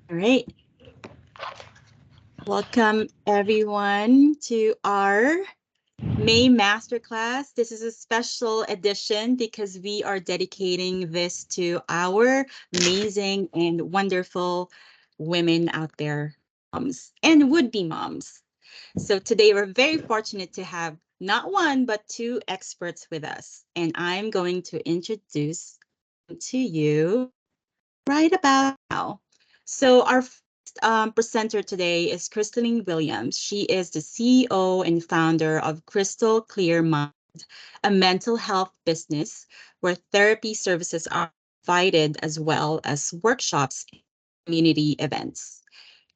All right. Welcome everyone to our May Masterclass. This is a special edition because we are dedicating this to our amazing and wonderful women out there, moms and would-be moms. So today we're very fortunate to have not one, but two experts with us. And I'm going to introduce to you right about now. So our first presenter today is Krystalynn Williams. She is the CEO and founder of Crystal Clear Mind, a mental health business where therapy services are provided as well as workshops and community events.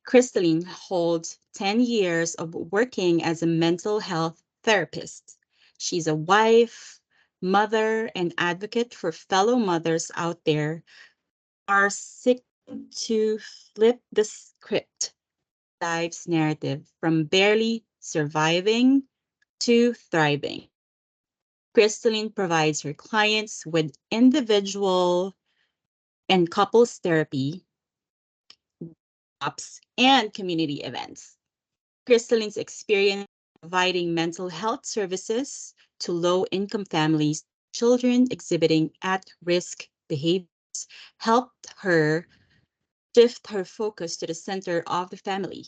Krystalynn holds 10 years of working as a mental health therapist. She's a wife, mother, and advocate for fellow mothers out there are seeking to flip the script, life's narrative from barely surviving to thriving. Krystalynn provides her clients with individual and couples therapy, workshops, and community events. Krystalynn's experience providing mental health services to low-income families, children exhibiting at-risk behaviors, helped her shift her focus to the center of the family,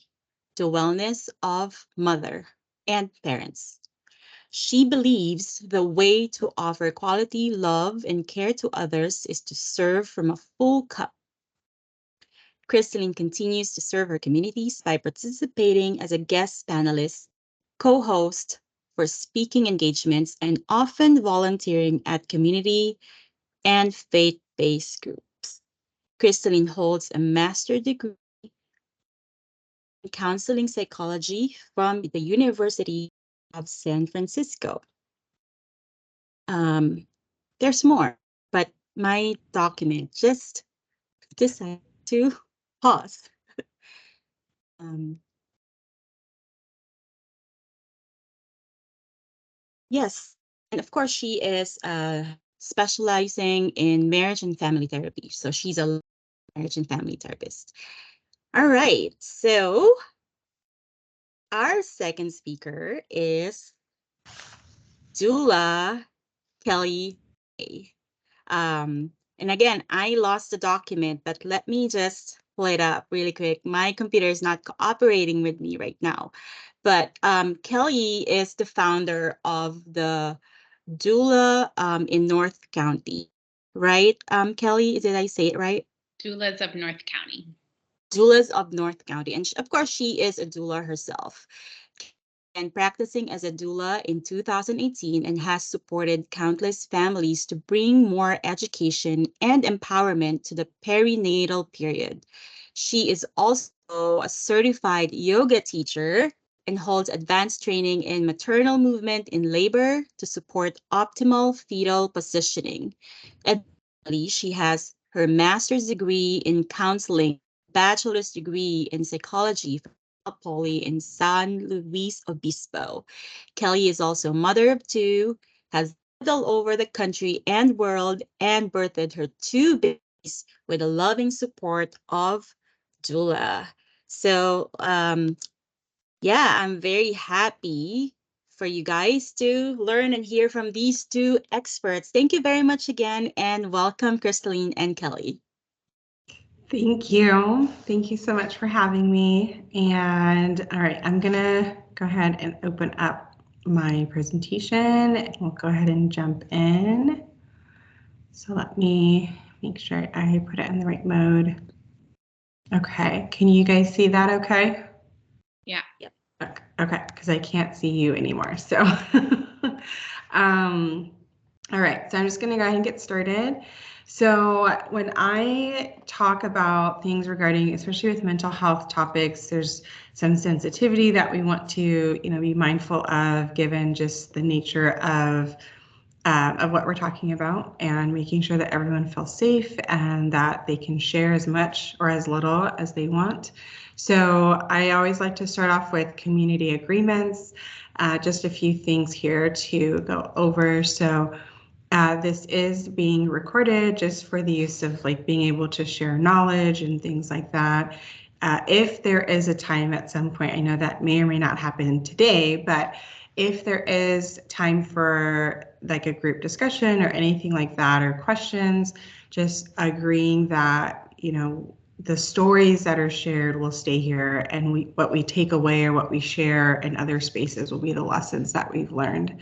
the wellness of mother and parents. She believes the way to offer quality love and care to others is to serve from a full cup. Krystalynn continues to serve her communities by participating as a guest panelist, co-host for speaking engagements, and often volunteering at community and faith-based groups. Krystalynn holds a master's degree counseling psychology from the University of San Francisco. Um, there's more, but my document just decided to pause. Um, yes, and of course, she is specializing in marriage and family therapy. So she's a marriage and family therapist. All right, so our second speaker is Doula Kelly. Um, and again, I lost the document, but let me just pull it up really quick. My computer is not cooperating with me right now. But Kelly is the founder of the Doula in North County, right? Kelly, did I say it right? Doulas of North County. Doulas of North County. And of course, she is a doula herself and practicing as a doula in 2018 and has supported countless families to bring more education and empowerment to the perinatal period. She is also a certified yoga teacher and holds advanced training in maternal movement in labor to support optimal fetal positioning. Additionally, she has her master's degree in counseling, bachelor's degree in psychology Poly in San Luis Obispo. Kelly is also a mother of two, has lived all over the country and world, and birthed her two babies with the loving support of doula. So, yeah, I'm very happy for you guys to learn and hear from these two experts. Thank you very much again, and welcome, Krystalynn and Kelly. Thank you. Thank you so much for having me. And all right, I'm going to go ahead and open up my presentation and we'll go ahead and jump in. So let me make sure I put it in the right mode. Okay, can you guys see that okay? Yeah. Yep. Okay, because I can't see you anymore. So, all right, so I'm just going to go ahead and get started. So when I talk about things regarding, especially with mental health topics, there's some sensitivity that we want to, be mindful of, given just the nature of what we're talking about, and making sure that everyone feels safe and that they can share as much or as little as they want. So I always like to start off with community agreements, just a few things here to go over. So This is being recorded just for the use of like being able to share knowledge and things like that. If there is a time at some point, I know that may or may not happen today, but if there is time for like a group discussion or anything like that, or questions, just agreeing that, you know, the stories that are shared will stay here, and what we take away or what we share in other spaces will be the lessons that we've learned.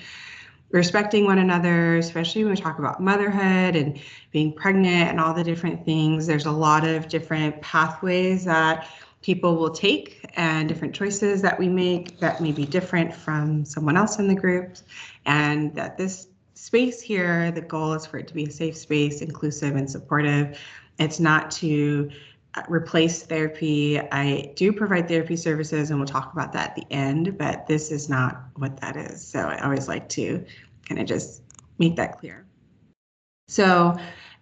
Respecting one another, especially when we talk about motherhood and being pregnant and all the different things. There's a lot of different pathways that people will take and different choices that we make that may be different from someone else in the group. And that this space here, the goal is for it to be a safe space, inclusive and supportive. It's not to replace therapy. I do provide therapy services, and we'll talk about that at the end, but this is not what that is. So I always like to kind of just make that clear. So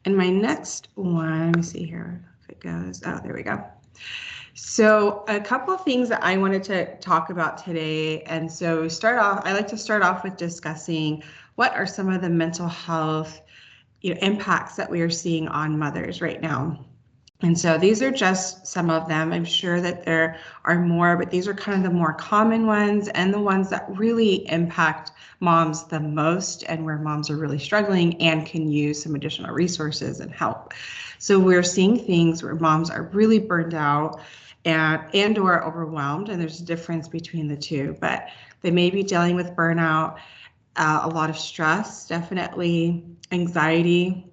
in my next one, let me see here if it goes. Oh, there we go. So a couple of things that I wanted to talk about today. And so I like to start off with discussing what are some of the mental health, impacts that we are seeing on mothers right now. And so these are just some of them. I'm sure that there are more, but these are kind of the more common ones and the ones that really impact moms the most, and where moms are really struggling and can use some additional resources and help. So we're seeing things where moms are really burned out and or overwhelmed, and there's a difference between the two, but they may be dealing with burnout, a lot of stress, definitely anxiety,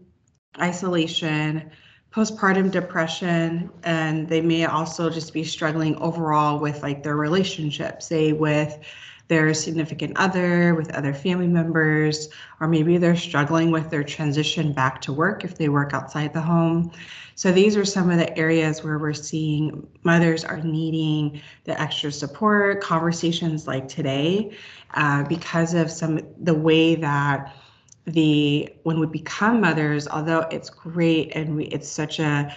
isolation, postpartum depression, and they may also just be struggling overall with like their relationships, say with their significant other, with other family members, or maybe they're struggling with their transition back to work if they work outside the home. So these are some of the areas where we're seeing mothers are needing the extra support, conversations like today, because of the way that when we become mothers, although it's great and it's such a,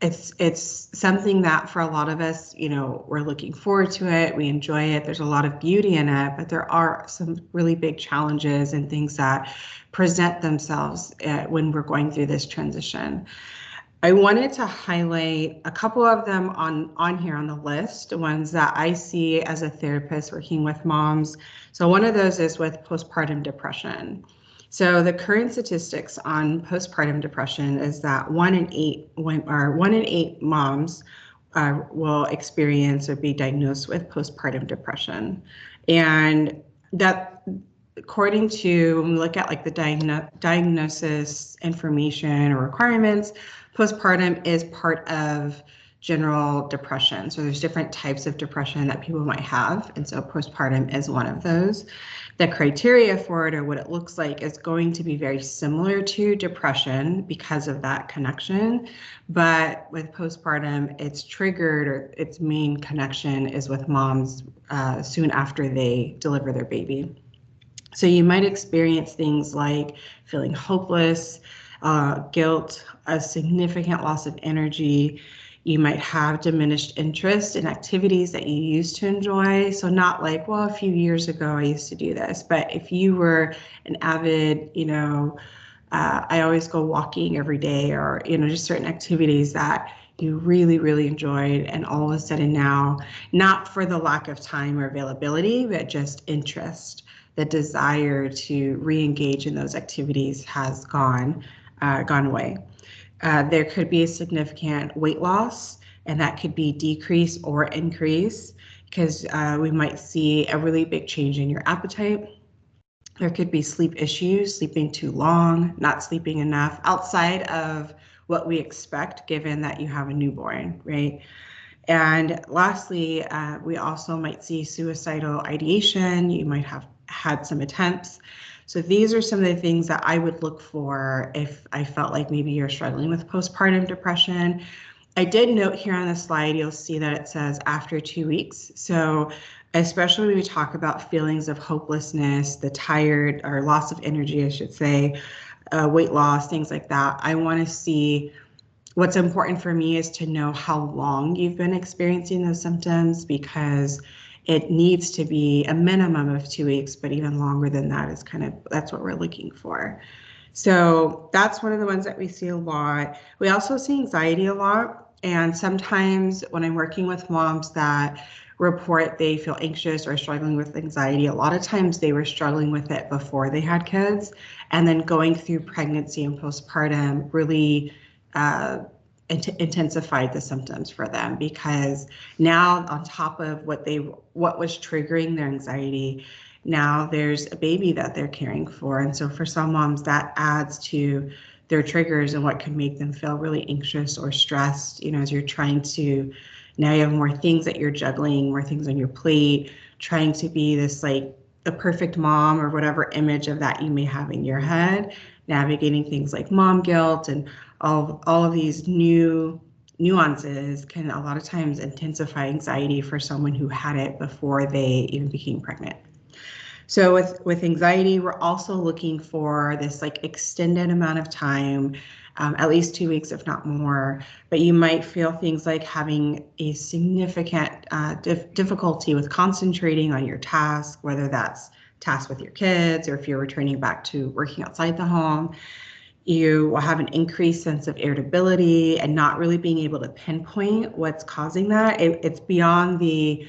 it's something that for a lot of us, we're looking forward to it, we enjoy it, there's a lot of beauty in it, but there are some really big challenges and things that present themselves when we're going through this transition. I wanted to highlight a couple of them on here on the list, ones that I see as a therapist working with moms. So one of those is with postpartum depression. So the current statistics on postpartum depression is that 1 in 8 moms will experience or be diagnosed with postpartum depression. And that, according to, when we look at like the diagnosis information or requirements, postpartum is part of general depression. So there's different types of depression that people might have, and so postpartum is one of those. The criteria for it, or what it looks like, is going to be very similar to depression because of that connection. But with postpartum, it's triggered, or its main connection is with moms soon after they deliver their baby. So you might experience things like feeling hopeless, guilt, a significant loss of energy. You might have diminished interest in activities that you used to enjoy. So not like, well, a few years ago I used to do this, but if you were an avid, I always go walking every day, or, just certain activities that you really, really enjoyed, and all of a sudden now, not for the lack of time or availability, but just interest, the desire to re-engage in those activities has gone away. There could be a significant weight loss, and that could be decrease or increase, because we might see a really big change in your appetite. There could be sleep issues, sleeping too long, not sleeping enough, outside of what we expect given that you have a newborn, right? And lastly, we also might see suicidal ideation. You might have had some attempts. So these are some of the things that I would look for if I felt like maybe you're struggling with postpartum depression. I did note here on the slide, you'll see that it says after 2 weeks. So especially when we talk about feelings of hopelessness, the tired, or loss of energy, I should say, weight loss, things like that, I want to see, what's important for me is to know how long you've been experiencing those symptoms, because it needs to be a minimum of 2 weeks, but even longer than that is that's what we're looking for. So that's one of the ones that we see a lot. We also see anxiety a lot. And sometimes when I'm working with moms that report they feel anxious or struggling with anxiety, a lot of times they were struggling with it before they had kids. And then going through pregnancy and postpartum really intensified the symptoms for them, because now on top of what was triggering their anxiety, now there's a baby that they're caring for. And so for some moms, that adds to their triggers and what can make them feel really anxious or stressed, as you're trying to, now you have more things that you're juggling, more things on your plate, trying to be this like the perfect mom or whatever image of that you may have in your head, navigating things like mom guilt and all of these new nuances can a lot of times intensify anxiety for someone who had it before they even became pregnant. So with anxiety, we're also looking for this like extended amount of time, at least 2 weeks, if not more. But you might feel things like having a significant difficulty with concentrating on your task, whether that's tasks with your kids or if you're returning back to working outside the home. You will have an increased sense of irritability and not really being able to pinpoint what's causing that. It's beyond the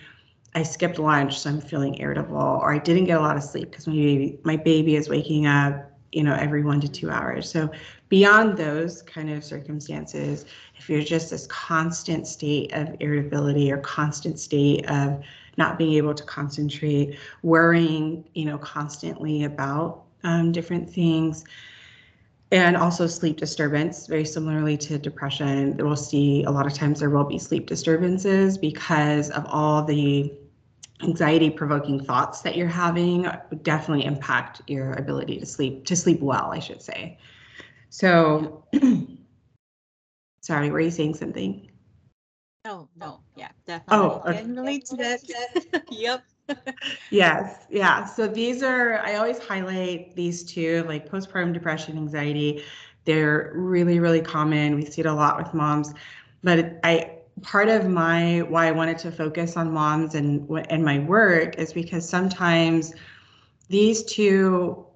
I skipped lunch, so I'm feeling irritable, or I didn't get a lot of sleep because my baby is waking up, every 1 to 2 hours. So beyond those kind of circumstances, if you're just this constant state of irritability or constant state of not being able to concentrate, worrying, constantly about different things, and also sleep disturbance, very similarly to depression, we'll see a lot of times there will be sleep disturbances because of all the anxiety-provoking thoughts that you're having would definitely impact your ability to sleep well, I should say. So, sorry, were you saying something? Oh, no. Yeah, Oh, definitely okay. can relate to that. Yep. Yes, yeah. So I always highlight these two, like postpartum depression, anxiety. They're really, really common. We see it a lot with moms, but part of why I wanted to focus on moms and my work is because sometimes these two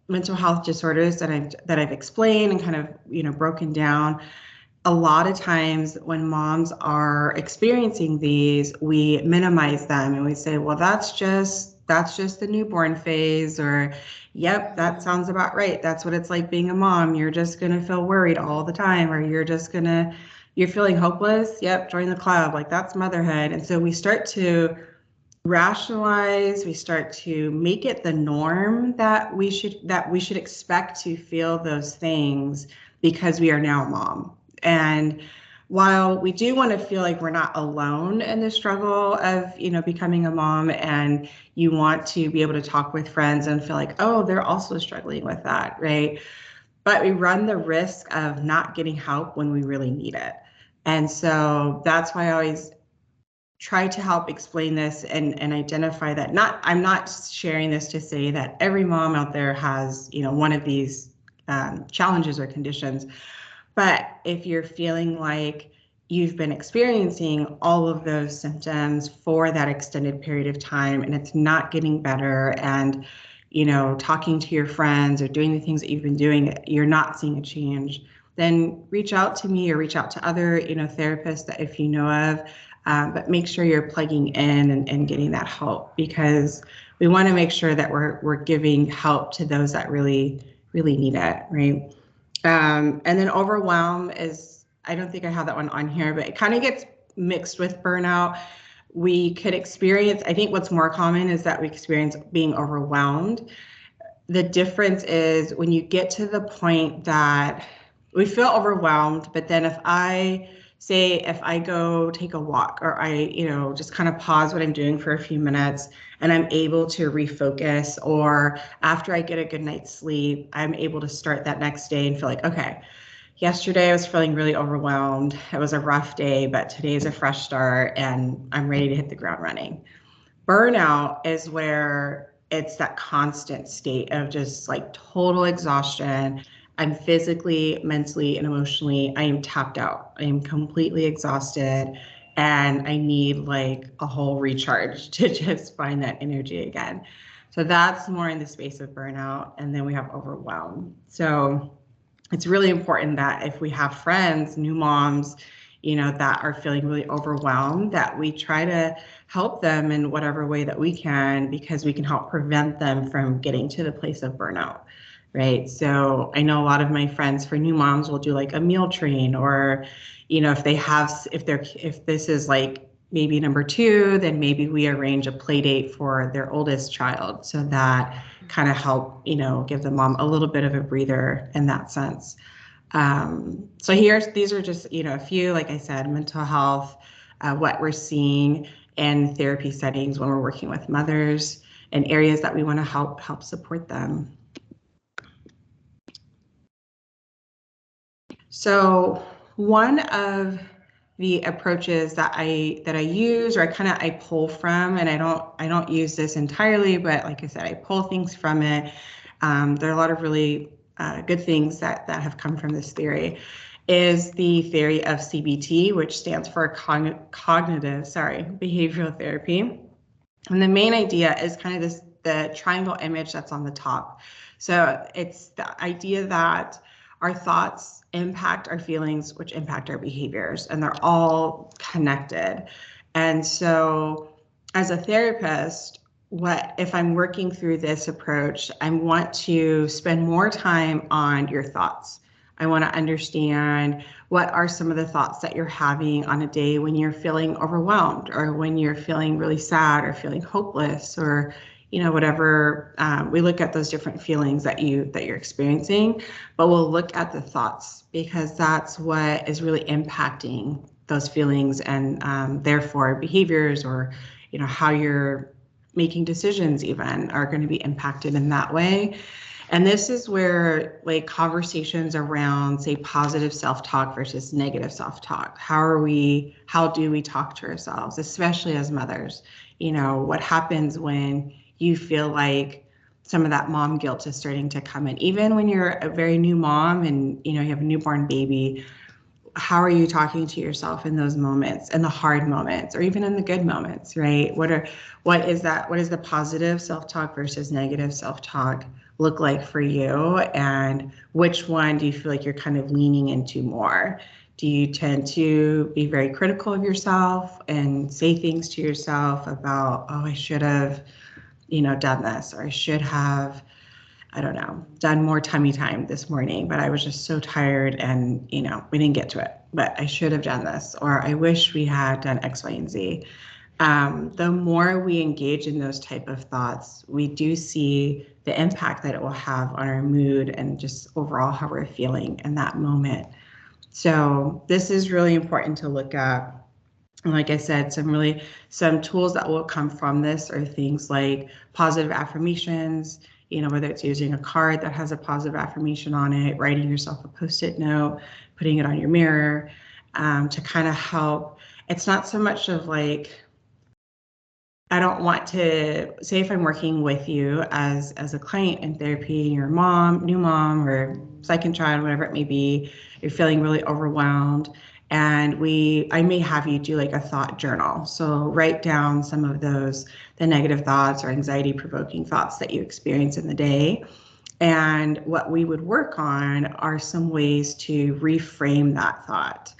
mental health disorders that I've explained and kind of broken down, a lot of times when moms are experiencing these, we minimize them and we say, well, that's just the newborn phase, or yep, that sounds about right. That's what it's like being a mom. You're just going to feel worried all the time, or you're feeling hopeless. Yep, join the club. Like that's motherhood. And so we start to rationalize, we start to make it the norm that we should expect to feel those things because we are now a mom. And while we do want to feel like we're not alone in the struggle of, becoming a mom, and you want to be able to talk with friends and feel like, oh, they're also struggling with that, right? But we run the risk of not getting help when we really need it. And so that's why I always try to help explain this and identify that I'm not sharing this to say that every mom out there has, one of these challenges or conditions. But if you're feeling like you've been experiencing all of those symptoms for that extended period of time and it's not getting better, and talking to your friends or doing the things that you've been doing, you're not seeing a change, then reach out to me or reach out to other therapists that if you know of. But make sure you're plugging in and getting that help, because we want to make sure that we're giving help to those that really, really need it, right? And then overwhelm is, I don't think I have that one on here, but it kind of gets mixed with burnout. We could experience, I think what's more common is that we experience being overwhelmed. The difference is when you get to the point that we feel overwhelmed, but then if I go take a walk, or I, just kind of pause what I'm doing for a few minutes and I'm able to refocus, or after I get a good night's sleep, I'm able to start that next day and feel like, okay, yesterday I was feeling really overwhelmed. It was a rough day, but today is a fresh start and I'm ready to hit the ground running. Burnout is where it's that constant state of just like total exhaustion. I'm physically, mentally, and emotionally, I am tapped out. I am completely exhausted. and I need like a whole recharge to just find that energy again. So that's more in the space of burnout. And then we have overwhelm. So it's really important that if we have friends, new moms, that are feeling really overwhelmed, that we try to help them in whatever way that we can, because we can help prevent them from getting to the place of burnout. Right. So I know a lot of my friends for new moms will do like a meal train, or, if this is like maybe number 2, then maybe we arrange a play date for their oldest child, so that kind of help, give the mom a little bit of a breather in that sense. So these are just, a few, like I said, mental health, what we're seeing in therapy settings when we're working with mothers, and areas that we want to help support them. So one of the approaches that I use, or I pull from, and I don't use this entirely, but like I said, I pull things from it. There are a lot of really good things that have come from this theory, is the theory of CBT, which stands for cognitive behavioral therapy. And the main idea is kind of the triangle image that's on the top. So it's the idea that our thoughts impact our feelings, which impact our behaviors, and they're all connected. And so as a therapist, if I'm working through this approach, I want to spend more time on your thoughts. I want to understand what are some of the thoughts that you're having on a day when you're feeling overwhelmed, or when you're feeling really sad, or feeling hopeless, or whatever. We look at those different feelings that you're experiencing, but we'll look at the thoughts, because that's what is really impacting those feelings, and therefore behaviors, or how you're making decisions even are going to be impacted in that way. And this is where like conversations around, say, positive self-talk versus negative self-talk. How do we talk to ourselves, especially as mothers? What happens when you feel like some of that mom guilt is starting to come in, even when you're a very new mom and you have a newborn baby. How are you talking to yourself in those moments, in the hard moments, or even in the good moments, right? What is the positive self-talk versus negative self-talk look like for you? And which one do you feel like you're kind of leaning into more? Do you tend to be very critical of yourself and say things to yourself about, oh, I should have, done this, or I should have, I don't know, done more tummy time this morning, but I was just so tired and, we didn't get to it, but I should have done this, or I wish we had done X, Y, and Z. The more we engage in those type of thoughts, we do see the impact that it will have on our mood and just overall how we're feeling in that moment. So this is really important to look at. And like I said, some tools that will come from this are things like positive affirmations, whether it's using a card that has a positive affirmation on it, writing yourself a Post-it note, putting it on your mirror, to kind of help. It's not so much of like, I don't want to say, if I'm working with you as a client in therapy, you're a mom, new mom, or second child, whatever it may be, you're feeling really overwhelmed. And I may have you do like a thought journal. So write down some of the negative thoughts or anxiety provoking thoughts that you experience in the day. And what we would work on are some ways to reframe that thought.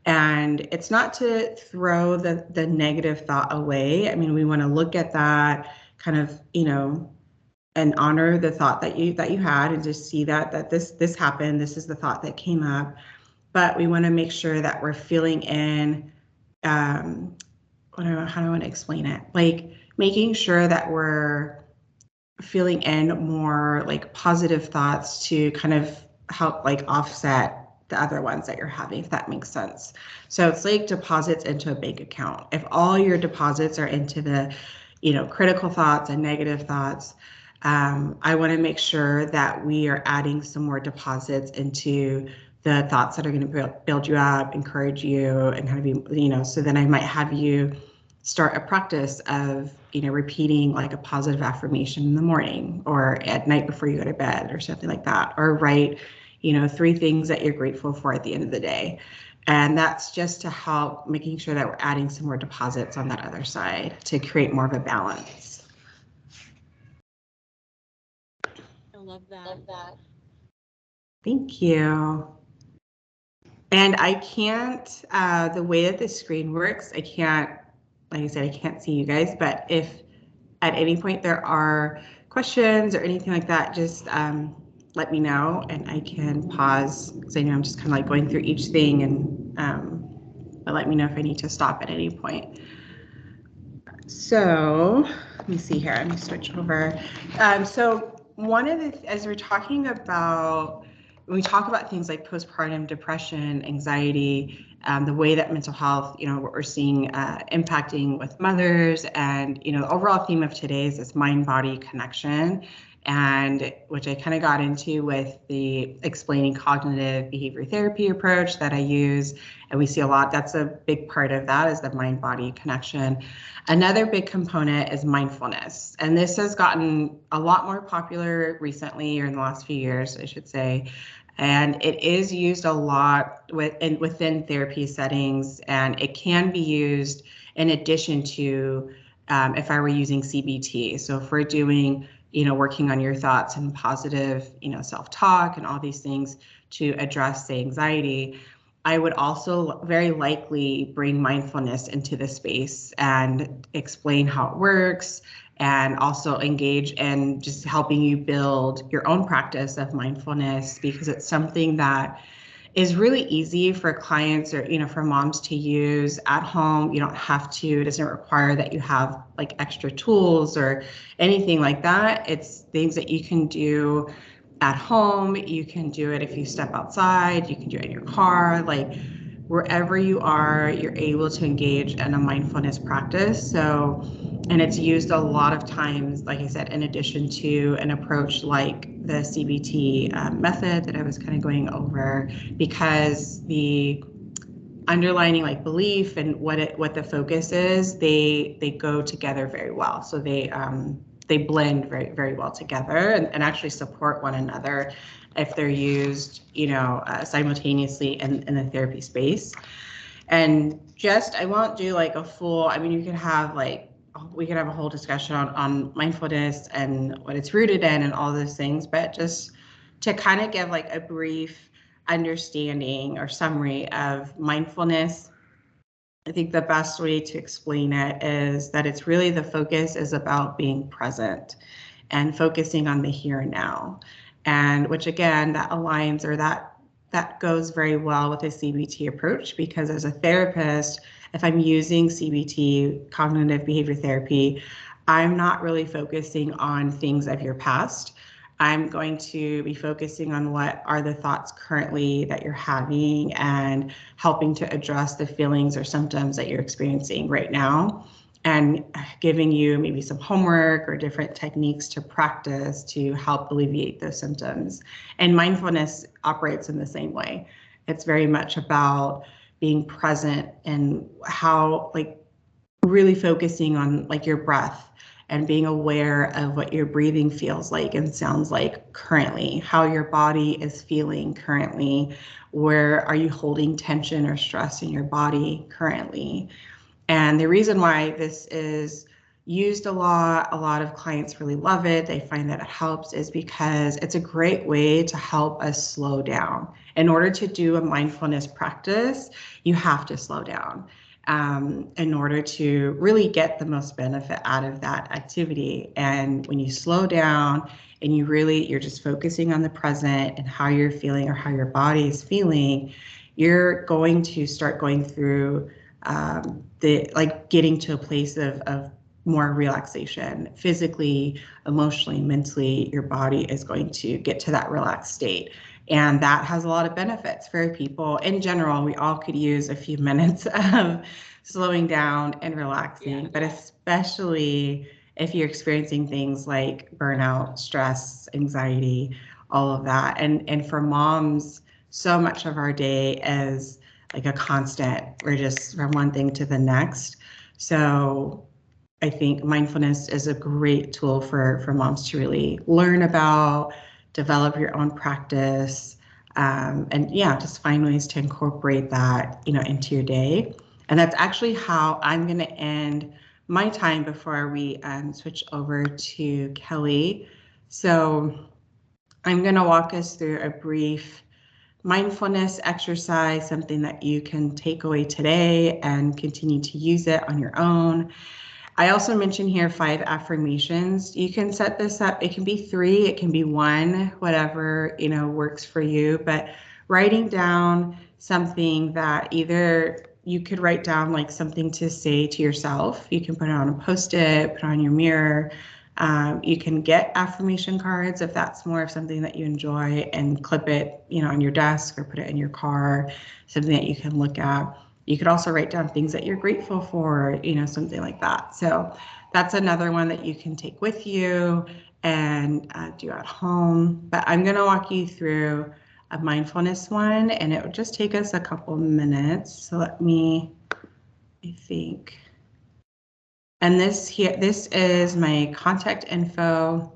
And it's not to throw the negative thought away. I mean, we want to look at that kind of, and honor the thought that you had, and just see that this happened. This is the thought that came up. But we want to make sure that we're feeling in, how do I want to explain it? Like making sure that we're feeling in more like positive thoughts to kind of help like offset the other ones that you're having, if that makes sense. So it's like deposits into a bank account. If all your deposits are into the, critical thoughts and negative thoughts, I want to make sure that we are adding some more deposits into the thoughts that are going to build you up, encourage you, and kind of be, so then I might have you start a practice of, repeating like a positive affirmation in the morning or at night before you go to bed or something like that, or write, 3 things that you're grateful for at the end of the day. And that's just to help making sure that we're adding some more deposits on that other side to create more of a balance. I love that. Thank you. And I can't, the way that the screen works, I can't, like I said, I can't see you guys, but if at any point there are questions or anything like that, just let me know and I can pause, because I know I'm just kind of like going through each thing, and but let me know if I need to stop at any point. So let me see here, let me switch over. So one of the, as we're talking about, when we talk about things like postpartum depression, anxiety, the way that mental health, what we're seeing impacting with mothers, and, the overall theme of today is this mind-body connection, and which I kind of got into with the explaining cognitive behavior therapy approach that I use. And we see a lot, that's a big part of that, is the mind-body connection. Another big component is mindfulness. And this has gotten a lot more popular recently, or in the last few years, I should say. And it is used a lot within therapy settings, and it can be used in addition to if I were using CBT. So if we're doing, working on your thoughts and positive, self-talk and all these things to address the anxiety, I would also very likely bring mindfulness into the space and explain how it works, and also engage in just helping you build your own practice of mindfulness, because it's something that is really easy for clients, or for moms to use at home. You don't have to, it doesn't require that you have like extra tools or anything like that. It's things that you can do at home. You can do it if you step outside, you can do it in your car, like wherever you are, you're able to engage in a mindfulness practice. So, and it's used a lot of times, like I said, in addition to an approach like the CBT method that I was kind of going over, because the underlining like belief and what the focus is, they go together very well. So they blend very, very well together, and actually support one another if they're used, simultaneously in the therapy space. And just, I won't do like a full, I mean, you could have like, we could have a whole discussion on mindfulness and what it's rooted in and all those things, but just to kind of give like a brief understanding or summary of mindfulness, I think the best way to explain it is that it's really, the focus is about being present and focusing on the here and now. And which again, that aligns, or that goes very well with the CBT approach, because as a therapist, if I'm using CBT, cognitive behavior therapy, I'm not really focusing on things of your past. I'm going to be focusing on what are the thoughts currently that you're having, and helping to address the feelings or symptoms that you're experiencing right now, and giving you maybe some homework or different techniques to practice to help alleviate those symptoms. And mindfulness operates in the same way. It's very much about being present and how, like, really focusing on like your breath and being aware of what your breathing feels like and sounds like currently, how your body is feeling currently, where are you holding tension or stress in your body currently. And the reason why this is used a lot of clients really love it, they find that it helps, is because it's a great way to help us slow down. In order to do a mindfulness practice, you have to slow down in order to really get the most benefit out of that activity. And when you slow down and you're just focusing on the present and how you're feeling or how your body is feeling, you're going to start going through getting to a place of more relaxation, physically, emotionally, mentally. Your body is going to get to that relaxed state. And that has a lot of benefits for people in general. We all could use a few minutes of slowing down and relaxing, but especially if you're experiencing things like burnout, stress, anxiety, all of that. And for moms, so much of our day is like a constant. We're just from one thing to the next. So I think mindfulness is a great tool for moms to really learn about, develop your own practice, And yeah, just find ways to incorporate that, into your day. And that's actually how I'm going to end my time before we switch over to Kelly. So I'm going to walk us through a brief mindfulness exercise, something that you can take away today and continue to use it on your own. I also mentioned here 5 affirmations. You can set this up. It can be 3, it can be 1, whatever, works for you. But writing down something that either you could write down like something to say to yourself. You can put it on a Post-it, put it on your mirror. You can get affirmation cards if that's more of something that you enjoy, and clip it, on your desk or put it in your car, something that you can look at. You could also write down things that you're grateful for, something like that. So that's another one that you can take with you and do at home. But I'm going to walk you through a mindfulness one, and it would just take us a couple minutes. So I think. And this is my contact info.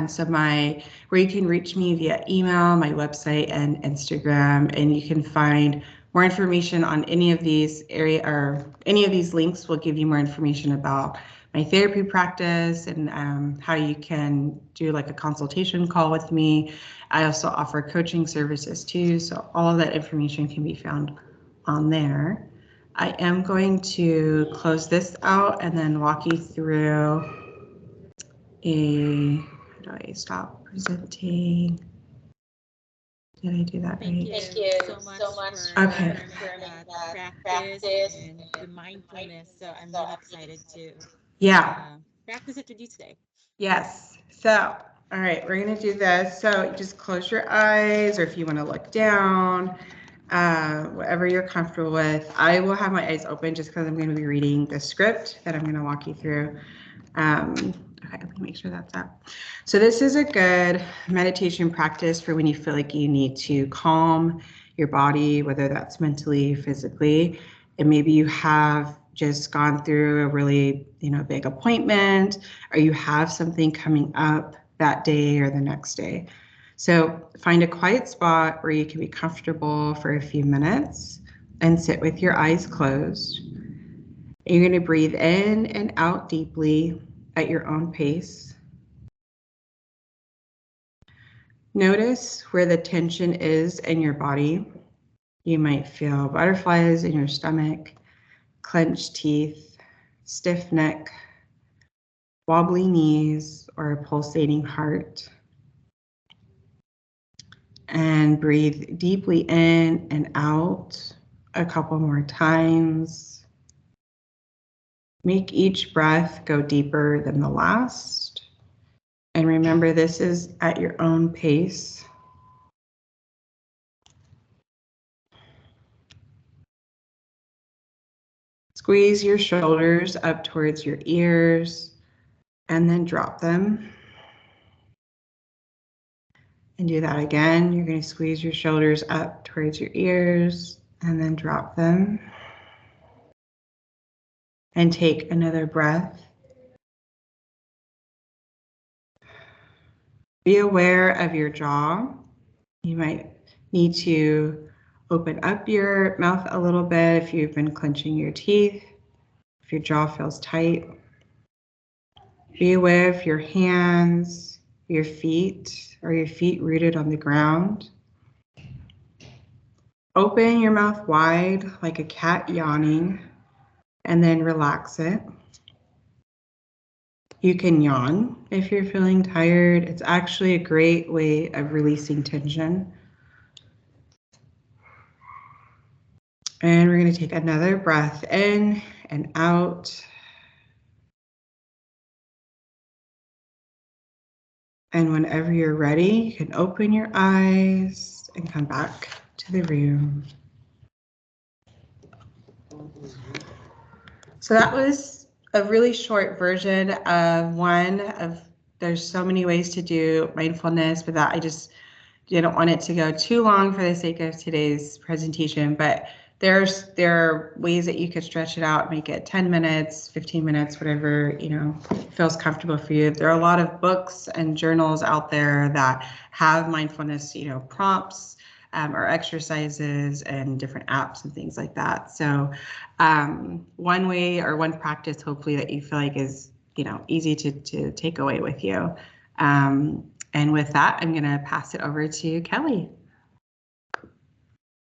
So where you can reach me via email, my website, and Instagram, and you can find more information on any of these any of these links will give you more information about my therapy practice and how you can do like a consultation call with me. I also offer coaching services too, so all of that information can be found on there. I am going to close this out and then walk you through how do I stop presenting? Did I do that right? Thank you so much for Okay. affirming that practice and the mindfulness. So I'm really excited to Yeah. practice it with you today. Yes. So, all right, we're going to do this. So just close your eyes, or if you want to look down, whatever you're comfortable with. I will have my eyes open just because I'm going to be reading the script that I'm going to walk you through. Okay, let me make sure that's up. So this is a good meditation practice for when you feel like you need to calm your body, whether that's mentally, physically, and maybe you have just gone through a really, big appointment, or you have something coming up that day or the next day. So find a quiet spot where you can be comfortable for a few minutes and sit with your eyes closed. You're going to breathe in and out deeply at your own pace. Notice where the tension is in your body. You might feel butterflies in your stomach, clenched teeth, stiff neck, wobbly knees, or a pulsating heart. And breathe deeply in and out a couple more times. Make each breath go deeper than the last. And remember, this is at your own pace. Squeeze your shoulders up towards your ears and then drop them. And do that again. You're going to squeeze your shoulders up towards your ears and then drop them. And take another breath. Be aware of your jaw. You might need to open up your mouth a little bit if you've been clenching your teeth, if your jaw feels tight. Be aware of your hands, your feet, or your feet rooted on the ground. Open your mouth wide like a cat yawning, and then relax it. You can yawn if you're feeling tired. It's actually a great way of releasing tension. And we're going to take another breath in and out. And whenever you're ready, you can open your eyes and come back to the room. So that was a really short version of there's so many ways to do mindfulness, but that I just didn't want it to go too long for the sake of today's presentation. But there are ways that you could stretch it out, make it 10 minutes, 15 minutes, whatever, feels comfortable for you. There are a lot of books and journals out there that have mindfulness, prompts. or exercises and different apps and things like that. So one way or one practice, hopefully, that you feel like is, easy to take away with you. And with that, I'm going to pass it over to Kelly.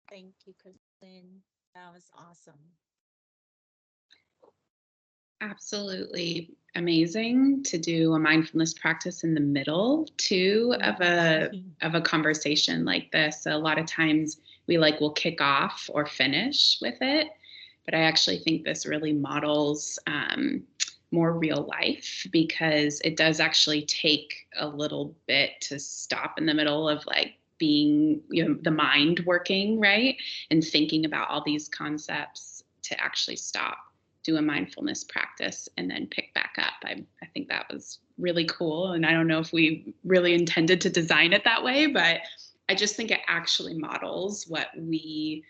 Thank you, Krystalynn. That was awesome. Absolutely amazing to do a mindfulness practice in the middle too of a conversation like this. A lot of times we will kick off or finish with it, but I actually think this really models more real life, because it does actually take a little bit to stop in the middle of being, the mind working, right? And thinking about all these concepts, to actually stop, do a mindfulness practice, and then pick back up. I think that was really cool. And I don't know if we really intended to design it that way, but I just think it actually models what we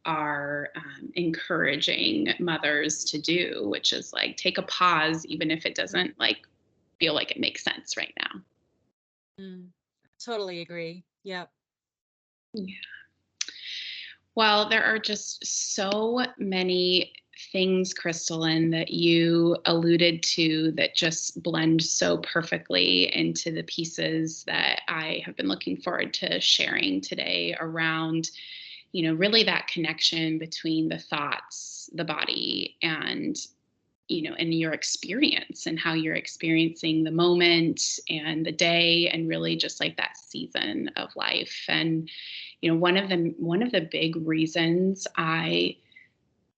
are encouraging mothers to do, which is take a pause, even if it doesn't feel like it makes sense right now. Totally agree. Yep. Yeah. Well, there are just so many things, Krystalynn, that you alluded to that just blend so perfectly into the pieces that I have been looking forward to sharing today around, really that connection between the thoughts, the body, and and your experience, and how you're experiencing the moment and the day, and really just that season of life. And one of the big reasons I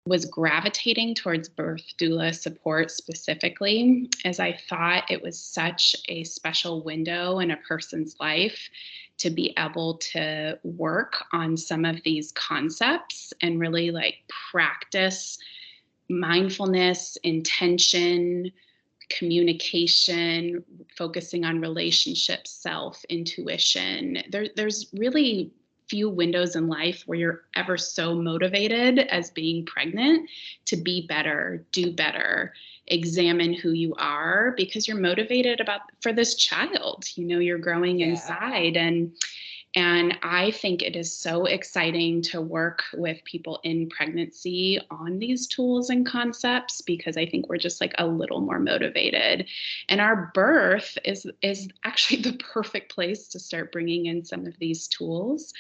was gravitating towards birth doula support specifically is I thought it was such a special window in a person's life to be able to work on some of these concepts and really practice mindfulness, intention, communication, focusing on relationships, self, intuition. There's really few windows in life where you're ever so motivated as being pregnant to be better, do better, examine who you are, because you're motivated for this child. You're growing inside. And I think it is so exciting to work with people in pregnancy on these tools and concepts, because I think we're just a little more motivated. And our birth is actually the perfect place to start bringing in some of these tools.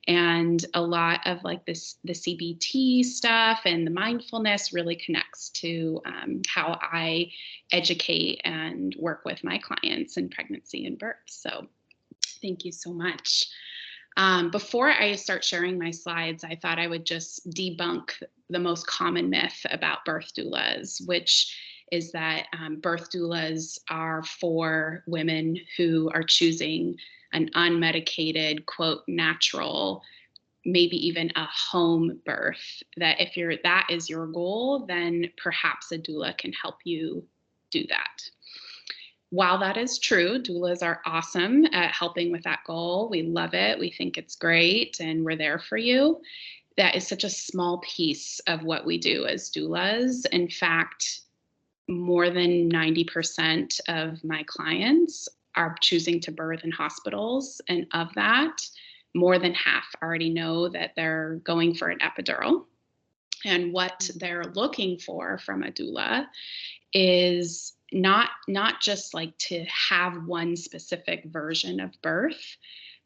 And a lot of the CBT stuff and the mindfulness really connects to how I educate and work with my clients in pregnancy and birth. So thank you so much. Before I start sharing my slides, I thought I would just debunk the most common myth about birth doulas, which is that birth doulas are for women who are choosing an unmedicated, quote, natural, maybe even a home birth. That if that is your goal, then perhaps a doula can help you do that. While that is true, doulas are awesome at helping with that goal. We love it. We think it's great, and we're there for you. That is such a small piece of what we do as doulas. In fact, more than 90% of my clients are choosing to birth in hospitals. And of that, more than half already know that they're going for an epidural. And what they're looking for from a doula is not just to have one specific version of birth,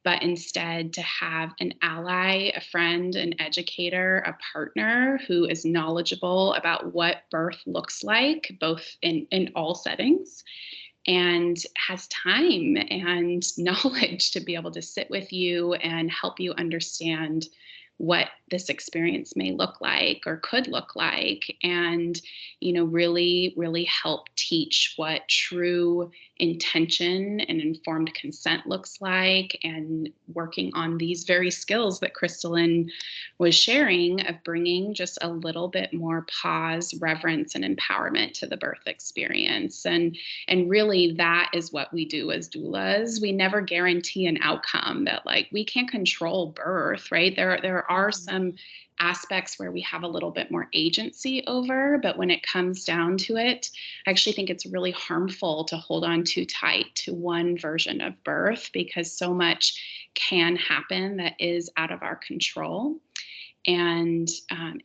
but instead to have an ally, a friend, an educator, a partner who is knowledgeable about what birth looks like, both in all settings, and has time and knowledge to be able to sit with you and help you understand what this experience may look like or could look like, and really, really help teach what true intention and informed consent looks like, and working on these very skills that Krystalynn was sharing of bringing just a little bit more pause, reverence, and empowerment to the birth experience. And really, that is what we do as doulas. We never guarantee an outcome. That we can't control birth, right? There are some aspects where we have a little bit more agency over. But when it comes down to it, I actually think it's really harmful to hold on too tight to one version of birth, because so much can happen that is out of our control. And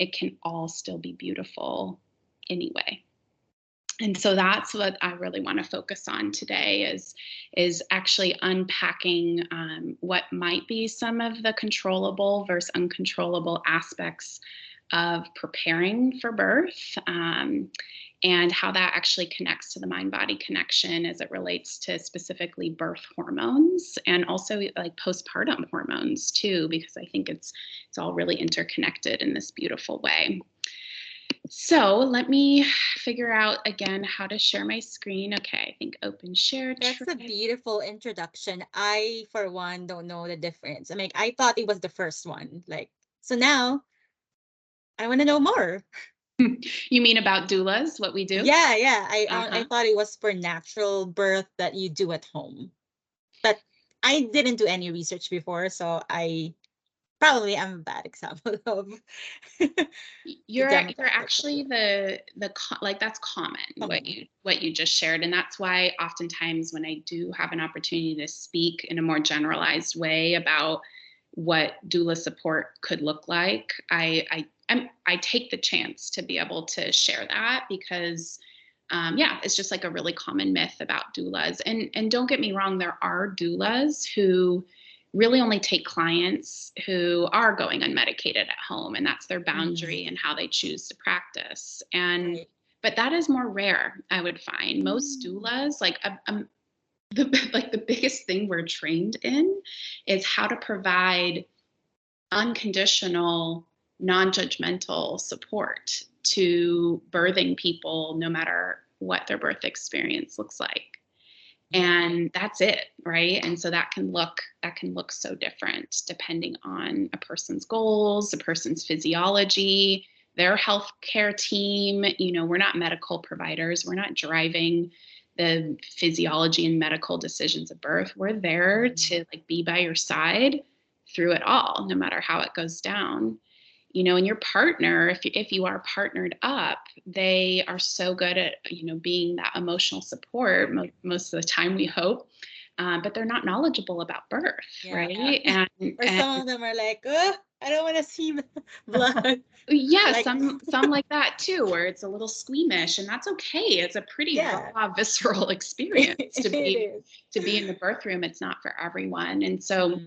it can all still be beautiful anyway. And so that's what I really want to focus on today is actually unpacking what might be some of the controllable versus uncontrollable aspects of preparing for birth, and how that actually connects to the mind-body connection as it relates to specifically birth hormones, and also like postpartum hormones too, because I think it's all really interconnected in this beautiful way. So let me figure out again how to share my screen. Okay, I think open share. That's a beautiful introduction. I, for one, don't know the difference. I mean, I thought it was the first one. Like, so now I want to know more. You mean about doulas, what we do? Yeah. I thought it was for natural birth that you do at home. But I didn't do any research before, so I probably am a bad example of you're actually like that's common. What you just shared, and that's why oftentimes when I do have an opportunity to speak in a more generalized way about what doula support could look like, I take the chance to be able to share that, because it's just like a really common myth about doulas. And don't get me wrong, there are doulas who really only take clients who are going unmedicated at home, and that's their boundary and how they choose to practice. And but that is more rare, I would find. Most doulas, like the biggest thing we're trained in is how to provide unconditional, non-judgmental support to birthing people, no matter what their birth experience looks like. And that's it, right? And so that can look so different depending on a person's goals, a person's physiology, their healthcare team. We're not medical providers. We're not driving the physiology and medical decisions of birth. We're there to be by your side through it all, no matter how it goes down. And your partner, if you are partnered up, they are so good at, being that emotional support most of the time, we hope, but they're not knowledgeable about birth, right? And some of them are like, oh, I don't want to see blood. Yeah, some like that too, where it's a little squeamish, and that's okay. It's a pretty raw, visceral experience to be in the birth room. It's not for everyone. And so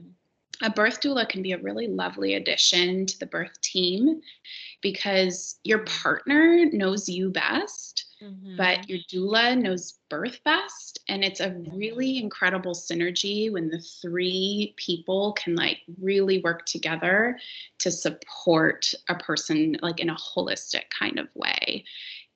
a birth doula can be a really lovely addition to the birth team, because your partner knows you best, but your doula knows birth best. And it's a really incredible synergy when the three people can really work together to support a person in a holistic kind of way.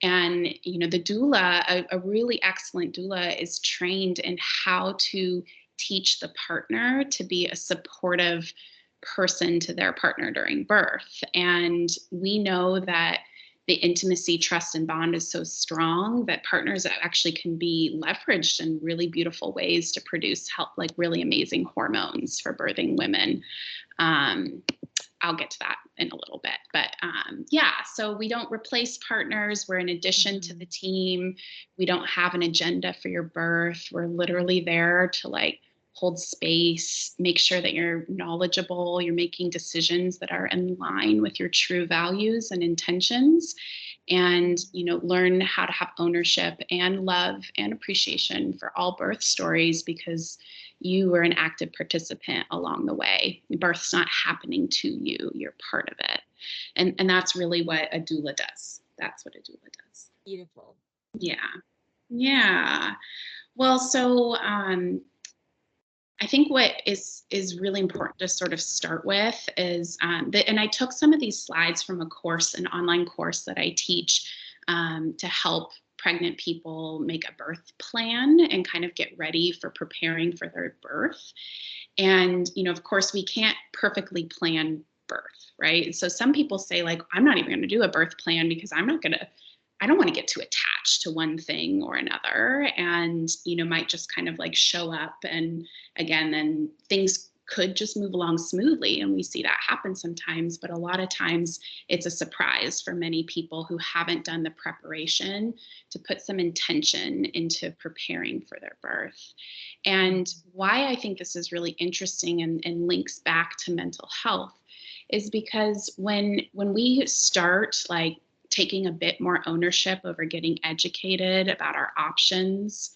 And, the doula, a really excellent doula, is trained in how to teach the partner to be a supportive person to their partner during birth. And we know that the intimacy, trust, and bond is so strong that partners actually can be leveraged in really beautiful ways to produce really amazing hormones for birthing women. I'll get to that in a little bit, but so we don't replace partners. We're an addition to the team. We don't have an agenda for your birth. We're literally there to hold space, make sure that you're knowledgeable, you're making decisions that are in line with your true values and intentions, and learn how to have ownership and love and appreciation for all birth stories, because you were an active participant along the way. Birth's not happening to you, you're part of it. And that's really what a doula does. That's what a doula does. Beautiful. Yeah. Well, so I think what is really important to sort of start with is and I took some of these slides from an online course that I teach to help pregnant people make a birth plan and kind of get ready for preparing for their birth. And, of course, we can't perfectly plan birth, right? So some people say I'm not even going to do a birth plan because I don't want to get too attached to one thing or another, and, might just kind of show up. And again, then things could just move along smoothly. And we see that happen sometimes, but a lot of times it's a surprise for many people who haven't done the preparation to put some intention into preparing for their birth. And why I think this is really interesting and links back to mental health is because when we start like taking a bit more ownership over getting educated about our options,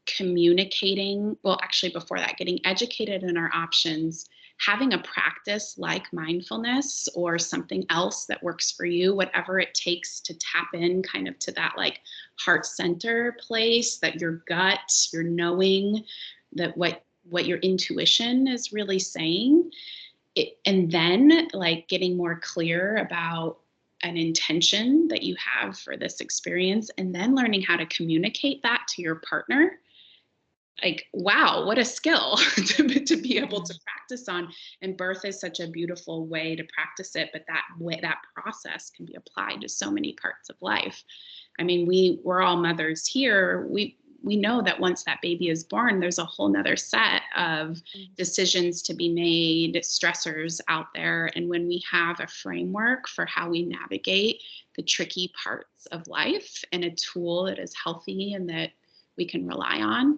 communicating, well, actually before that, getting educated in our options, having a practice like mindfulness or something else that works for you, whatever it takes to tap in kind of to that like heart center place, that your gut, your knowing, that what your intuition is really saying. And then like getting more clear about an intention that you have for this experience, and then learning how to communicate that to your partner. Like, wow, what a skill to be able to practice on. And birth is such a beautiful way to practice it, but that process can be applied to so many parts of life. I mean, we're all mothers here. We know that once that baby is born, there's a whole nother set of decisions to be made, stressors out there. And when we have a framework for how we navigate the tricky parts of life and a tool that is healthy and that we can rely on,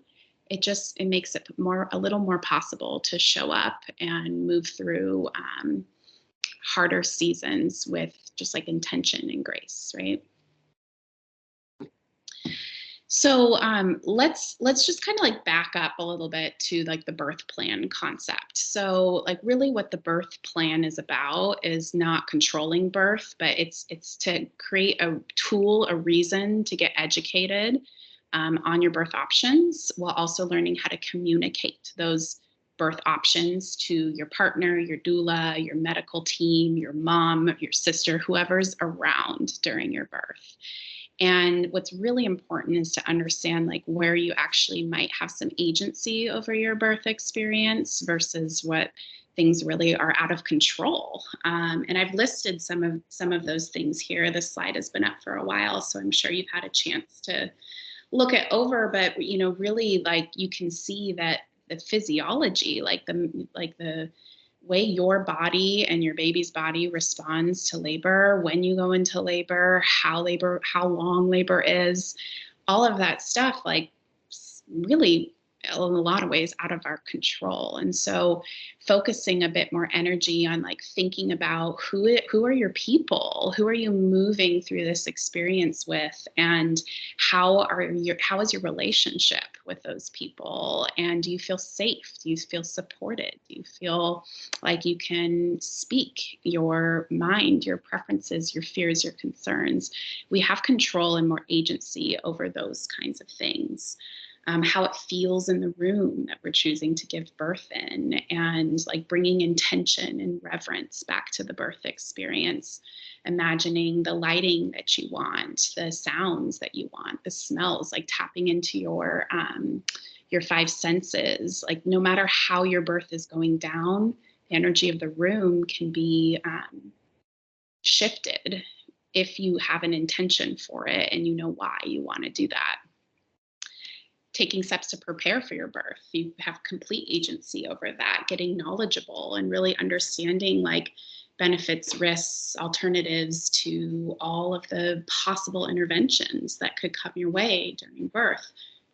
it makes it a little more possible to show up and move through harder seasons with just like intention and grace, right? So let's just kind of like back up a little bit to like the birth plan concept. So like really what the birth plan is about is not controlling birth, but it's to create a tool, a reason to get educated on your birth options, while also learning how to communicate those birth options to your partner, your doula, your medical team, your mom, your sister, whoever's around during your birth. And what's really important is to understand like where you actually might have some agency over your birth experience versus what things really are out of control. And I've listed some of those things here. This slide has been up for a while, so I'm sure you've had a chance to look it over, but really like you can see that the physiology, like the way your body and your baby's body responds to labor, when you go into labor, how long labor is, all of that stuff, like really in a lot of ways out of our control. And so focusing a bit more energy on like thinking about who are your people, who are you moving through this experience with, and how is your relationship with those people, and do you feel safe, do you feel supported, do you feel like you can speak your mind, your preferences, your fears, your concerns. We have control and more agency over those kinds of things. How it feels in the room that we're choosing to give birth in, and like bringing intention and reverence back to the birth experience, imagining the lighting that you want, the sounds that you want, the smells, like tapping into your 5 senses. Like no matter how your birth is going down, the energy of the room can be shifted if you have an intention for it and you know why you want to do that. Taking steps to prepare for your birth, you have complete agency over that, getting knowledgeable and really understanding like benefits, risks, alternatives to all of the possible interventions that could come your way during birth,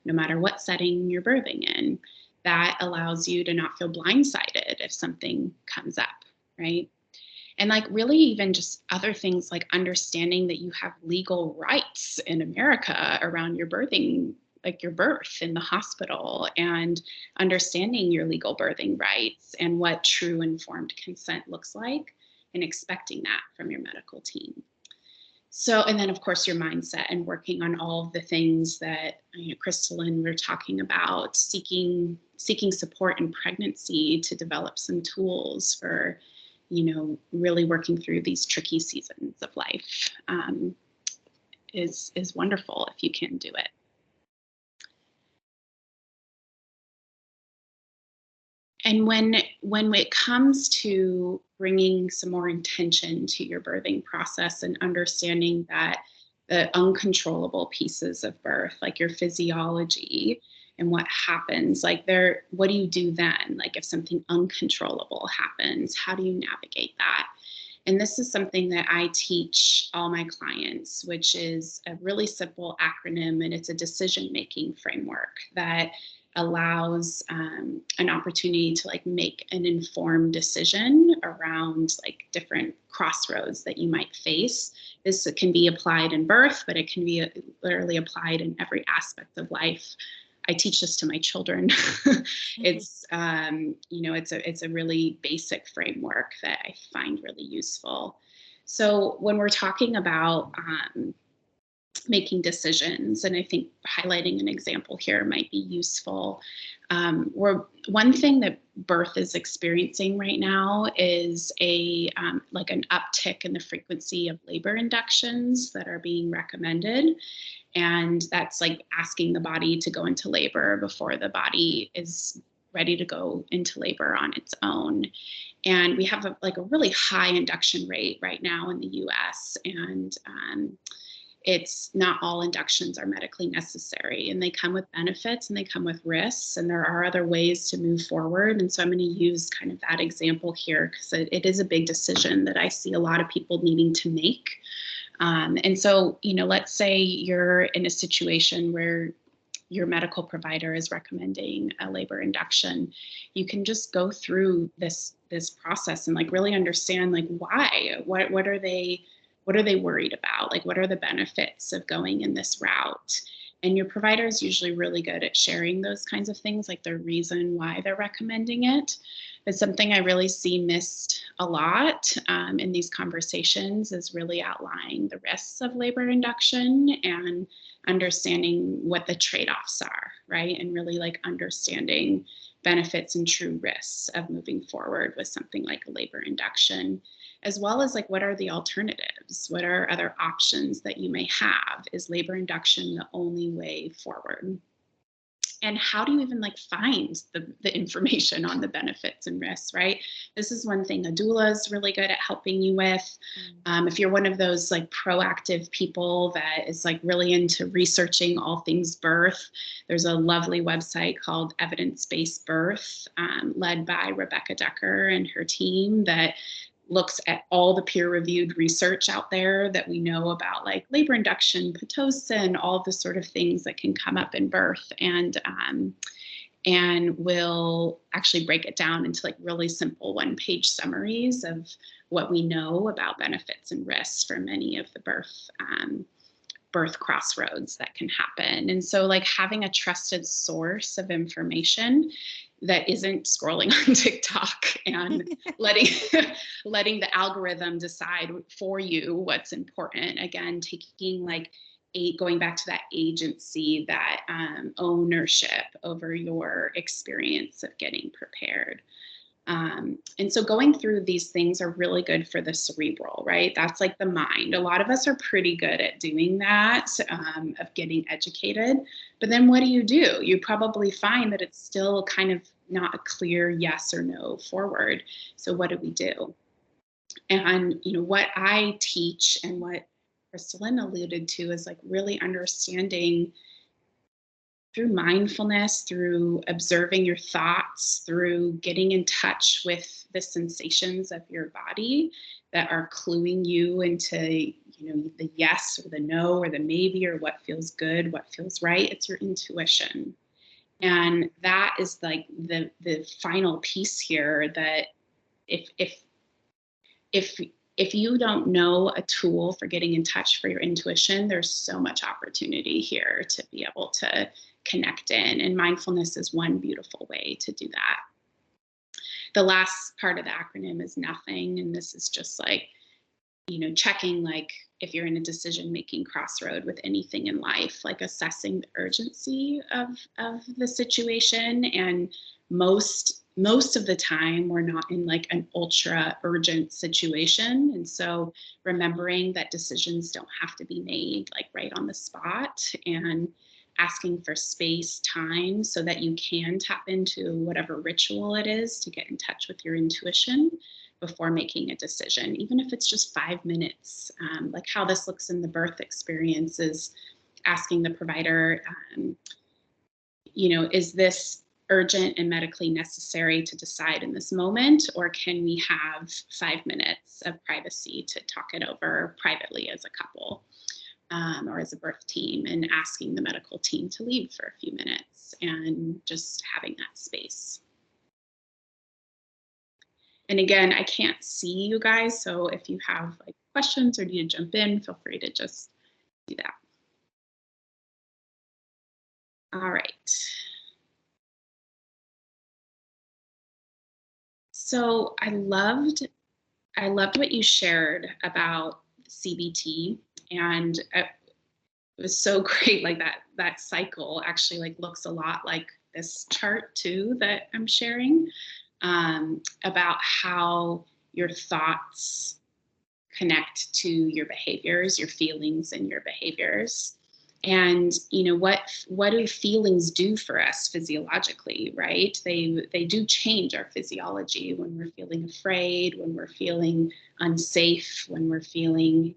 no matter what setting you're birthing in. That allows you to not feel blindsided if something comes up, right? And like really even just other things like understanding that you have legal rights in America around your birthing, like your birth in the hospital, and understanding your legal birthing rights and what true informed consent looks like, and expecting that from your medical team. So, and then of course your mindset and working on all of the things that Krystalynn were talking about, seeking support in pregnancy to develop some tools for, really working through these tricky seasons of life is wonderful if you can do it. And when it comes to bringing some more intention to your birthing process and understanding that the uncontrollable pieces of birth, like your physiology, and what happens. Like what do you do then? Like if something uncontrollable happens, how do you navigate that? And this is something that I teach all my clients, which is a really simple acronym, and it's a decision-making framework that allows an opportunity to like make an informed decision around like different crossroads that you might face. This can be applied in birth, but it can be literally applied in every aspect of life. I teach this to my children. It's, it's a really basic framework that I find really useful. So when we're talking about making decisions, and I think highlighting an example here might be useful. One thing that birth is experiencing right now is like an uptick in the frequency of labor inductions that are being recommended. And that's like asking the body to go into labor before the body is ready to go into labor on its own. And we have a really high induction rate right now in the US. And it's not all inductions are medically necessary, and they come with benefits and they come with risks, and there are other ways to move forward. And so I'm going to use kind of that example here because it is a big decision that I see a lot of people needing to make. And so, let's say you're in a situation where your medical provider is recommending a labor induction. You can just go through this process and like really understand like why, what are they worried about? Like, what are the benefits of going in this route? And your provider is usually really good at sharing those kinds of things, like the reason why they're recommending it. But something I really see missed a lot in these conversations is really outlining the risks of labor induction and understanding what the trade-offs are, right? And really like understanding benefits and true risks of moving forward with something like a labor induction, as well as like what are the alternatives? What are other options that you may have? Is labor induction the only way forward? And how do you even like find the information on the benefits and risks, right? This is one thing a doula is really good at helping you with. If you're one of those like proactive people that is like really into researching all things birth, there's a lovely website called Evidence-Based Birth, led by Rebecca Decker and her team that looks at all the peer-reviewed research out there that we know about, like labor induction, Pitocin, all the sort of things that can come up in birth, and will actually break it down into like really simple one-page summaries of what we know about benefits and risks for many of the birth crossroads that can happen. And so like having a trusted source of information that isn't scrolling on TikTok and letting the algorithm decide for you what's important. Again, taking like going back to that agency, that ownership over your experience of getting prepared. And so going through these things are really good for the cerebral, right? That's like the mind. A lot of us are pretty good at doing that, of getting educated. But then what do? You probably find that it's still kind of not a clear yes or no forward. So what do we do? And, what I teach and what Krystalynn alluded to is like really understanding through mindfulness, through observing your thoughts, through getting in touch with the sensations of your body that are cluing you into, the yes or the no or the maybe or what feels good, what feels right. It's your intuition. And that is like the final piece here, that if you don't know a tool for getting in touch for your intuition, there's so much opportunity here to be able to connect in. And mindfulness is one beautiful way to do that. The last part of the acronym is nothing. And this is just like, checking like if you're in a decision-making crossroad with anything in life, like assessing the urgency of the situation. And most of the time we're not in like an ultra urgent situation. And so remembering that decisions don't have to be made like right on the spot, and asking for space, time, so that you can tap into whatever ritual it is to get in touch with your intuition before making a decision, even if it's just 5 minutes. Like how this looks in the birth experience is asking the provider, is this urgent and medically necessary to decide in this moment, or can we have 5 minutes of privacy to talk it over privately as a couple, or as a birth team, and asking the medical team to leave for a few minutes and just having that space. And again, I can't see you guys, so if you have like questions or need to jump in, feel free to just do that. All right. So I loved what you shared about CBT, and it was so great. Like that cycle actually like looks a lot like this chart too that I'm sharing, about how your thoughts connect to your behaviors, your feelings, and your behaviors. And what do feelings do for us physiologically, right? They do change our physiology when we're feeling afraid, when we're feeling unsafe, when we're feeling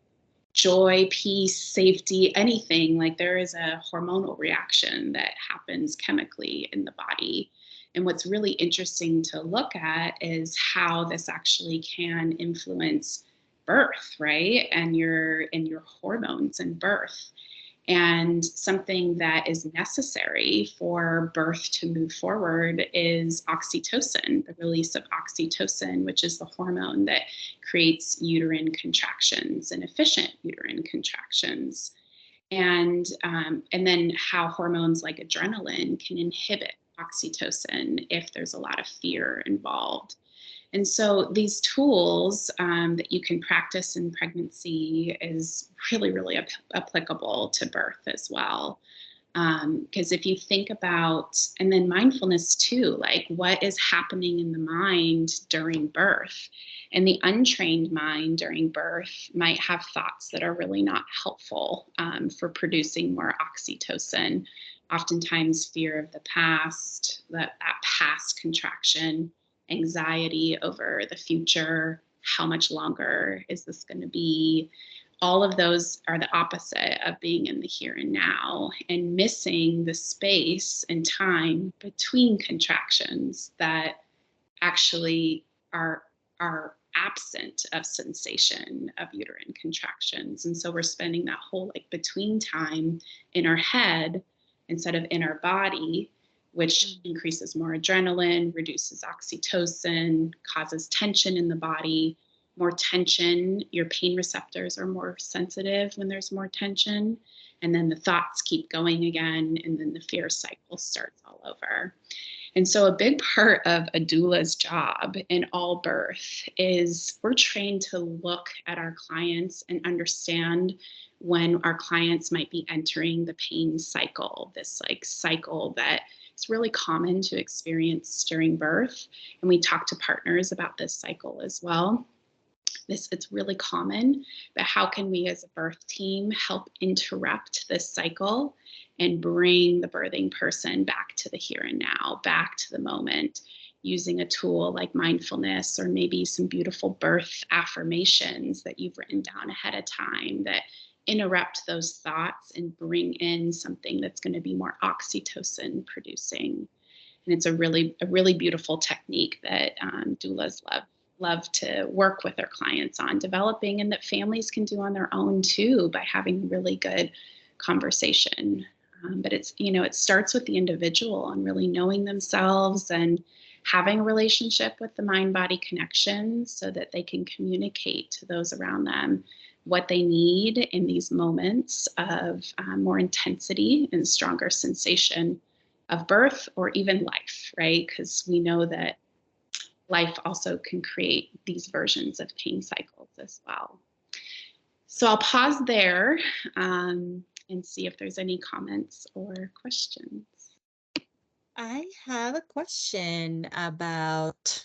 joy, peace, safety, anything. Like there is a hormonal reaction that happens chemically in the body. And what's really interesting to look at is how this actually can influence birth, right? And your hormones in birth. And something that is necessary for birth to move forward is oxytocin, the release of oxytocin, which is the hormone that creates uterine contractions and efficient uterine contractions. And then how hormones like adrenaline can inhibit oxytocin if there's a lot of fear involved. And so these tools that you can practice in pregnancy is really, really applicable to birth as well. Because if you think about, and then mindfulness too, like what is happening in the mind during birth, and the untrained mind during birth might have thoughts that are really not helpful for producing more oxytocin. Oftentimes fear of the past, that past contraction, anxiety over the future, how much longer is this going to be? All of those are the opposite of being in the here and now, and missing the space and time between contractions that actually are absent of sensation of uterine contractions. And so we're spending that whole like between time in our head instead of in our body, which increases more adrenaline, reduces oxytocin, causes tension in the body. More tension, your pain receptors are more sensitive when there's more tension. And then the thoughts keep going again, and then the fear cycle starts all over. And so a big part of a doula's job in all birth is we're trained to look at our clients and understand when our clients might be entering the pain cycle, this like cycle that is really common to experience during birth. And we talk to partners about this cycle as well. It's really common, but how can we as a birth team help interrupt this cycle and bring the birthing person back to the here and now, back to the moment, using a tool like mindfulness, or maybe some beautiful birth affirmations that you've written down ahead of time that interrupt those thoughts and bring in something that's going to be more oxytocin producing. And it's a really beautiful technique that doulas love to work with their clients on developing, and that families can do on their own too by having really good conversation. But it's, it starts with the individual and really knowing themselves and having a relationship with the mind-body connection so that they can communicate to those around them what they need in these moments of more intensity and stronger sensation of birth or even life, right? Because we know that life also can create these versions of pain cycles as well. So I'll pause there and see if there's any comments or questions. I have a question about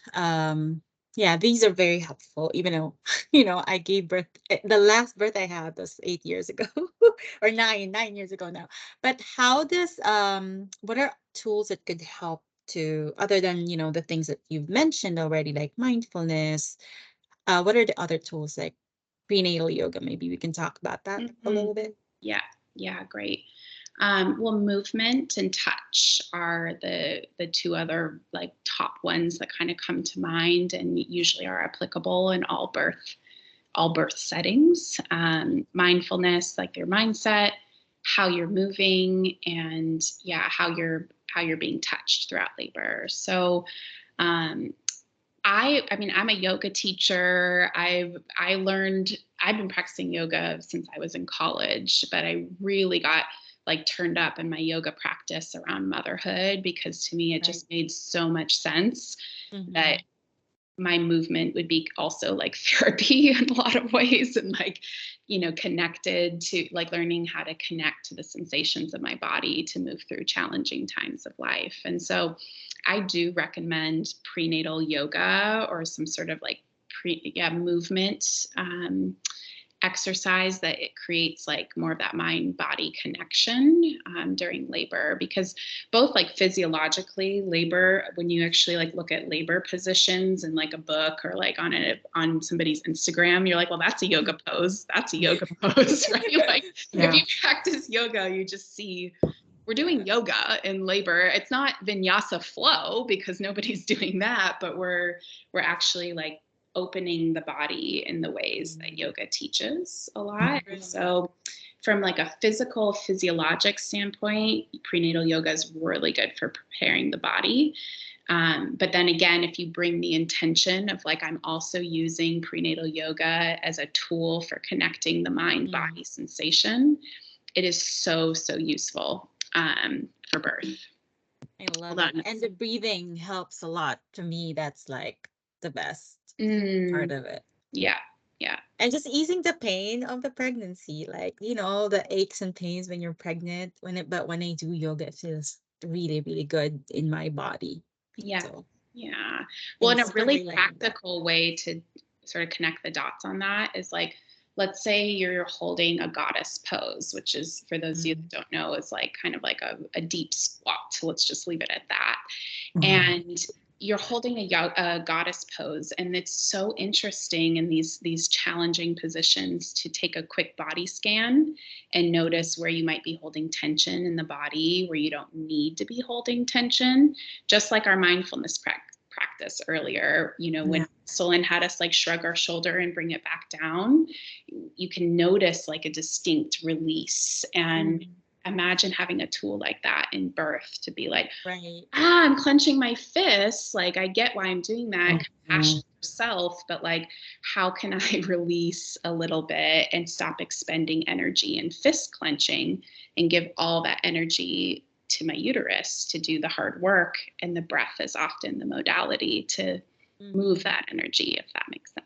yeah, these are very helpful, even though I gave birth, the last birth I had was 8 years ago or 9 years ago now. But how does what are tools that could help to, other than the things that you've mentioned already, like mindfulness, what are the other tools like prenatal yoga? Maybe we can talk about that a little bit. Yeah, great. Well, movement and touch are the two other like top ones that kind of come to mind and usually are applicable in all birth settings. Mindfulness, like your mindset, how you're moving, and how you're being touched throughout labor. So um, I mean, I'm a yoga teacher. I've been practicing yoga since I was in college, but I really got like turned up in my yoga practice around motherhood because to me it just made so much sense that my movement would be also like therapy in a lot of ways and like, connected to like learning how to connect to the sensations of my body to move through challenging times of life. And so I do recommend prenatal yoga or some sort of like movement exercise that it creates like more of that mind body connection during labor, because both like physiologically labor, when you actually like look at labor positions in like a book or like on somebody's Instagram, you're like, well, that's a yoga pose, right? Like if you practice yoga, you just see we're doing yoga in labor. It's not vinyasa flow because nobody's doing that, but we're actually like opening the body in the ways that yoga teaches a lot. So from like a physiologic standpoint, prenatal yoga is really good for preparing the body. But then again, if you bring the intention of like, I'm also using prenatal yoga as a tool for connecting the mind body sensation, it is so, so useful for birth. I love it. And the breathing helps a lot. To me, that's like the best part of it. Yeah. And just easing the pain of the pregnancy, like, the aches and pains when you're pregnant, but when I do yoga, it feels really, really good in my body. Yeah. So, yeah. Well, in a thanks for really highlighting that. practical way to sort of connect the dots on that is like, let's say you're holding a goddess pose, which is, for those of you that don't know, is like kind of like a deep squat. So let's just leave it at that. And you're holding a goddess pose, and it's so interesting in these challenging positions to take a quick body scan and notice where you might be holding tension in the body, where you don't need to be holding tension. Just like our mindfulness practice earlier, when Krystalynn had us like shrug our shoulder and bring it back down, you can notice like a distinct release. And imagine having a tool like that in birth to be like, I'm clenching my fists. Like, I get why I'm doing that. Compassion for self, but like, how can I release a little bit and stop expending energy and fist clenching and give all that energy to my uterus to do the hard work? And the breath is often the modality to move that energy, if that makes sense.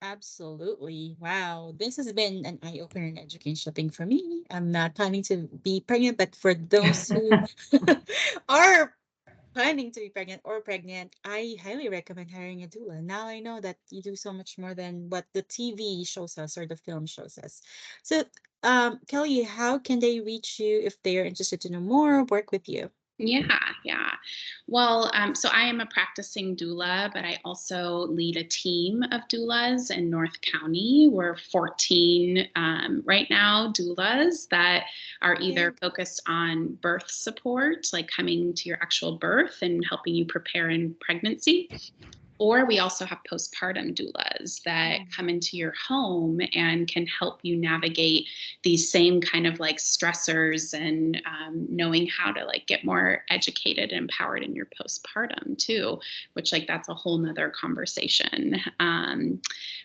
Absolutely. Wow. This has been an eye-opener and educational thing for me. I'm not planning to be pregnant, but for those who are planning to be pregnant, I highly recommend hiring a doula. Now I know that you do so much more than what the TV shows us or the film shows us. So, Kelly, how can they reach you if they are interested to know more or work with you? Yeah. Well, so I am a practicing doula, but I also lead a team of doulas in North County. We're 14 right now doulas that are either focused on birth support, like coming to your actual birth and helping you prepare in pregnancy. Or we also have postpartum doulas that come into your home and can help you navigate these same kind of like stressors and knowing how to like get more educated and empowered in your postpartum too, which like that's a whole nother conversation.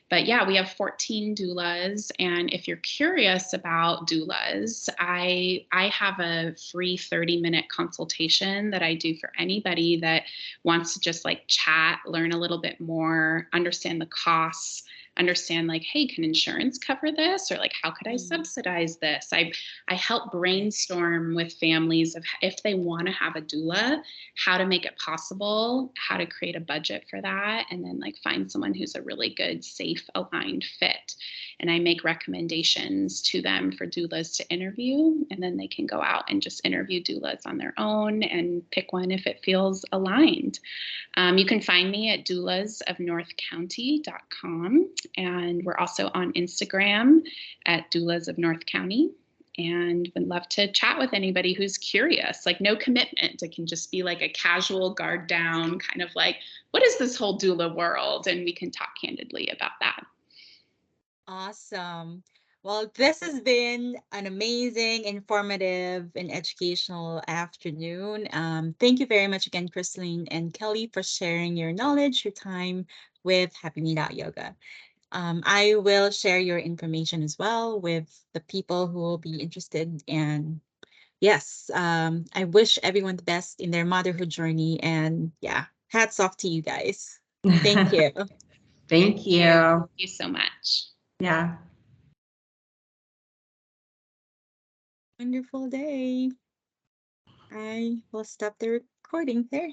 But yeah, we have 14 doulas. And if you're curious about doulas, I have a free 30-minute consultation that I do for anybody that wants to just like chat, learn a little bit more, understand the costs, understand like, hey, can insurance cover this? Or like, how could I subsidize this? I help brainstorm with families of if they want to have a doula, how to make it possible, how to create a budget for that, and then like find someone who's a really good, safe, aligned fit. And I make recommendations to them for doulas to interview, and then they can go out and just interview doulas on their own and pick one if it feels aligned. You can find me at doulasofnorthcounty.com, and we're also on Instagram at Doulas of North County. and would love to chat with anybody who's curious. Like, no commitment. It can just be like a casual, guard down kind of like, what is this whole doula world? And we can talk candidly about that. Awesome. Well, this has been an amazing, informative, and educational afternoon. Thank you very much again, Krystalynn and Kelly, for sharing your knowledge, your time with Happy Me Yoga. I will share your information as well with the people who will be interested. And yes, I wish everyone the best in their motherhood journey. And yeah, hats off to you guys. Thank you. Thank you. Thank you so much. Yeah. Wonderful day. I will stop the recording there.